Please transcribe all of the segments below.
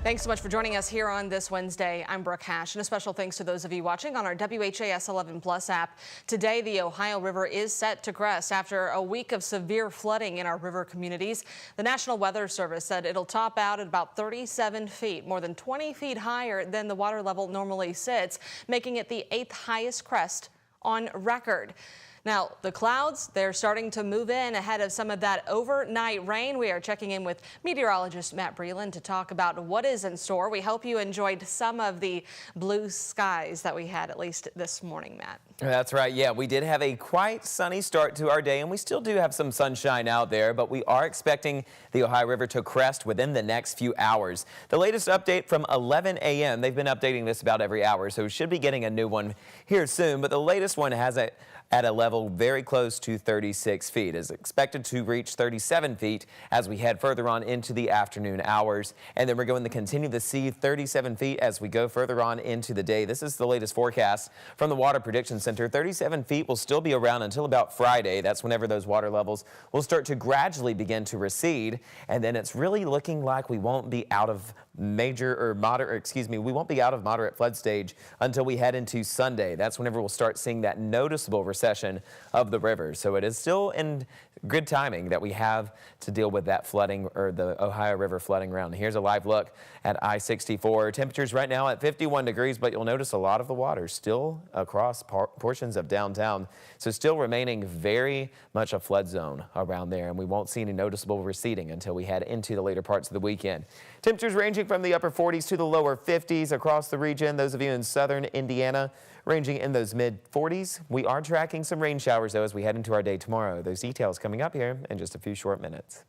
Thanks so much for joining us here on this Wednesday. I'm Brooke Hash, and a special thanks to those of you watching on our WHAS11 Plus app. Today, the Ohio River is set to crest after a week of severe flooding in our river communities. The National Weather Service said it'll top out at about 37 feet, more than 20 feet higher than the water level normally sits, making it the 8th highest crest on record. Now, the clouds, they're starting to move in ahead of some of that overnight rain. We are checking in with meteorologist Matt Breland to talk about what is in store. We hope you enjoyed some of the blue skies that we had, at least this morning, Matt. That's right. Yeah, we did have a quite sunny start to our day, and we still do have some sunshine out there, but we are expecting the Ohio River to crest within the next few hours. The latest update from 11 a.m. They've been updating this about every hour, so we should be getting a new one here soon, but the latest one has it at a level very close to 36 feet. Is expected to reach 37 feet as we head further on into the afternoon hours. And then we're going to continue to see 37 feet as we go further on into the day. This is the latest forecast from the Water Prediction Center. 37 feet will still be around until about Friday. That's whenever those water levels will start to gradually begin to recede. And then it's really looking like we won't be out of we won't be out of moderate flood stage until we head into Sunday. That's whenever we'll start seeing that noticeable recession of the river. So it is still in good timing that we have to deal with that flooding, or the Ohio River flooding around. Here's a live look at I-64. Temperatures right now at 51 degrees, but you'll notice a lot of the water still across portions of downtown. So still remaining very much a flood zone around there, and we won't see any noticeable receding until we head into the later parts of the weekend. Temperatures ranging from the upper 40s to the lower 50s across the region. Those of you in southern Indiana ranging in those mid 40s. We are tracking some rain showers, though, as we head into our day tomorrow. Those details coming up here in just a few short minutes.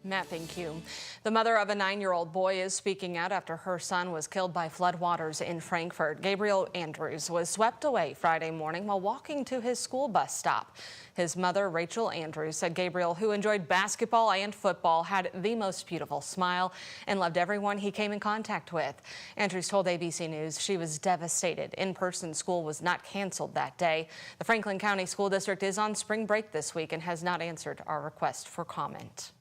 Matt, thank you. The mother of a 9-year-old boy is speaking out after her son was killed by floodwaters in Frankfort. Gabriel Andrews was swept away Friday morning while walking to his school bus stop. His mother, Rachel Andrews, said Gabriel, who enjoyed basketball and football, had the most beautiful smile and loved everyone he came in contact with. Andrews told ABC News she was devastated. In-person school was not canceled that day. The Franklin County School District is on spring break this week and has not answered our request for comment.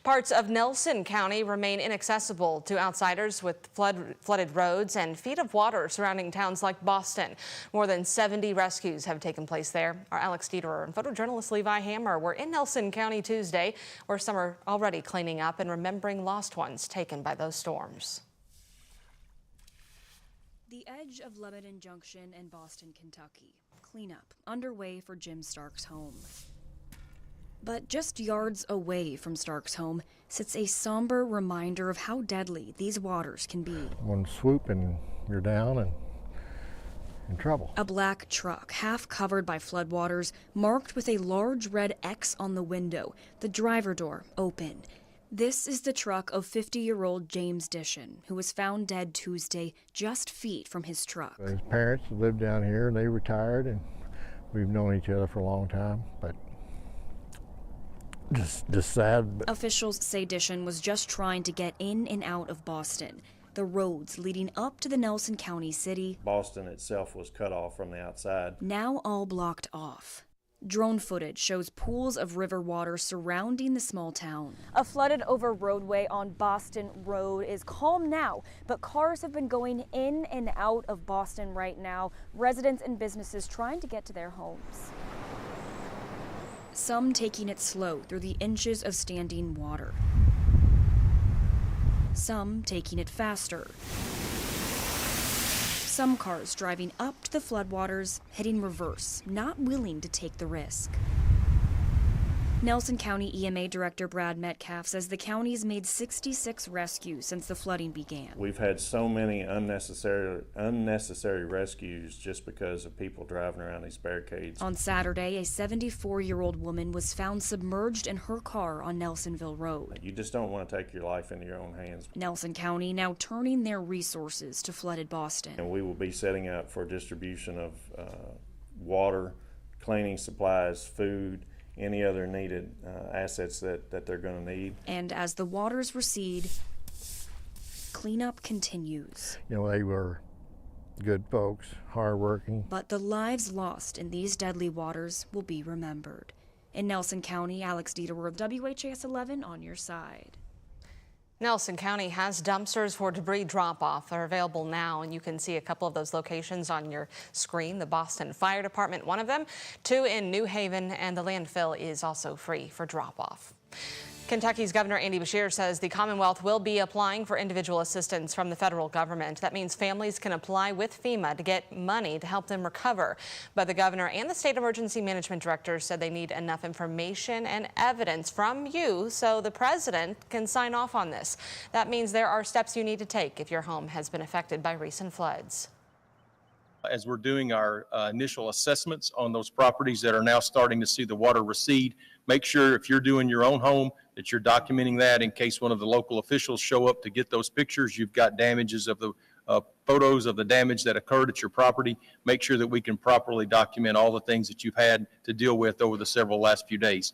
Parts of Nelson County remain inaccessible to outsiders with flooded roads and feet of water surrounding towns like Boston. More than 70 rescues have taken place there. Our Alex Dieterer and photojournalist Levi Hammer were in Nelson County Tuesday, where some are already cleaning up and remembering lost ones taken by those storms. The edge of Lebanon Junction and Boston, Kentucky. Cleanup underway for Jim Stark's home. But just yards away from Stark's home sits a somber reminder of how deadly these waters can be. One swoop and you're down and in trouble. A black truck, half covered by floodwaters, marked with a large red X on the window, the driver door open. This is the truck of 50-year-old James Dishin, who was found dead Tuesday just feet from his truck. His parents lived down here and they retired, and we've known each other for a long time, but just sad. Officials say Dishin was just trying to get in and out of Boston. The roads leading up to the Nelson County city, Boston itself, was cut off from the outside. Now all blocked off. Drone footage shows pools of river water surrounding the small town. A flooded over roadway on Boston Road is calm now, but cars have been going in and out of Boston right now. Residents and businesses trying to get to their homes. Some taking it slow through the inches of standing water. Some taking it faster. Some cars driving up to the floodwaters, hitting reverse, not willing to take the risk. Nelson County EMA Director Brad Metcalf says the county's made 66 rescues since the flooding began. We've had so many unnecessary rescues just because of people driving around these barricades. On Saturday, a 74-year-old woman was found submerged in her car on Nelsonville Road. You just don't want to take your life into your own hands. Nelson County now turning their resources to flooded Boston. And we will be setting up for distribution of water, cleaning supplies, food, any other needed assets that they're going to need. And as the waters recede, cleanup continues. You know, they were good folks, hardworking. But the lives lost in these deadly waters will be remembered. In Nelson County, Alex Dieterer of WHAS11 on your side. Nelson County has dumpsters for debris drop-off. They're available now, and you can see a couple of those locations on your screen. The Boston Fire Department, one of them, 2 in New Haven, and the landfill is also free for drop-off. Kentucky's Governor Andy Beshear says the Commonwealth will be applying for individual assistance from the federal government. That means families can apply with FEMA to get money to help them recover. But the governor and the state emergency management director said they need enough information and evidence from you so the president can sign off on this. That means there are steps you need to take if your home has been affected by recent floods. As we're doing our initial assessments on those properties that are now starting to see the water recede, make sure if you're doing your own home that you're documenting that in case one of the local officials show up to get those pictures. You've got damages of the photos of the damage that occurred at your property. Make sure that we can properly document all the things that you've had to deal with over the last few days.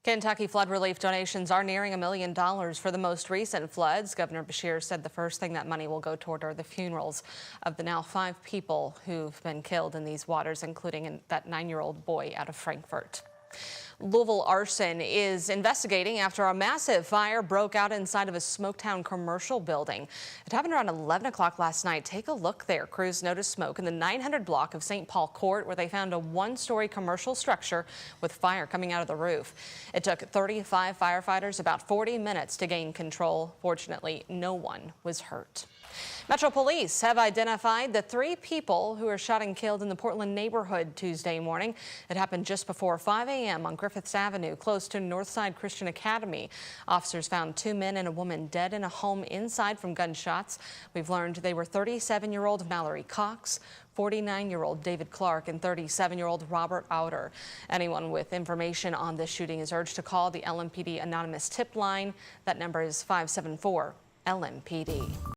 Kentucky flood relief donations are nearing $1 million for the most recent floods. Governor Beshear said the first thing that money will go toward are the funerals of the now 5 people who've been killed in these waters, including that 9-year-old boy out of Frankfort. Louisville arson is investigating after a massive fire broke out inside of a Smoketown commercial building. It happened around 11 o'clock last night. Take a look there. Crews noticed smoke in the 900 block of St. Paul Court, where they found a 1-story commercial structure with fire coming out of the roof. It took 35 firefighters about 40 minutes to gain control. Fortunately, no one was hurt. Metro Police have identified the 3 people who were shot and killed in the Portland neighborhood Tuesday morning. It happened just before 5 a.m. on Griffiths Avenue, close to Northside Christian Academy. Officers found 2 men and a woman dead in a home inside from gunshots. We've learned they were 37-year-old Mallory Cox, 49-year-old David Clark, and 37-year-old Robert Outer. Anyone with information on this shooting is urged to call the LMPD anonymous tip line. That number is 574 LMPD.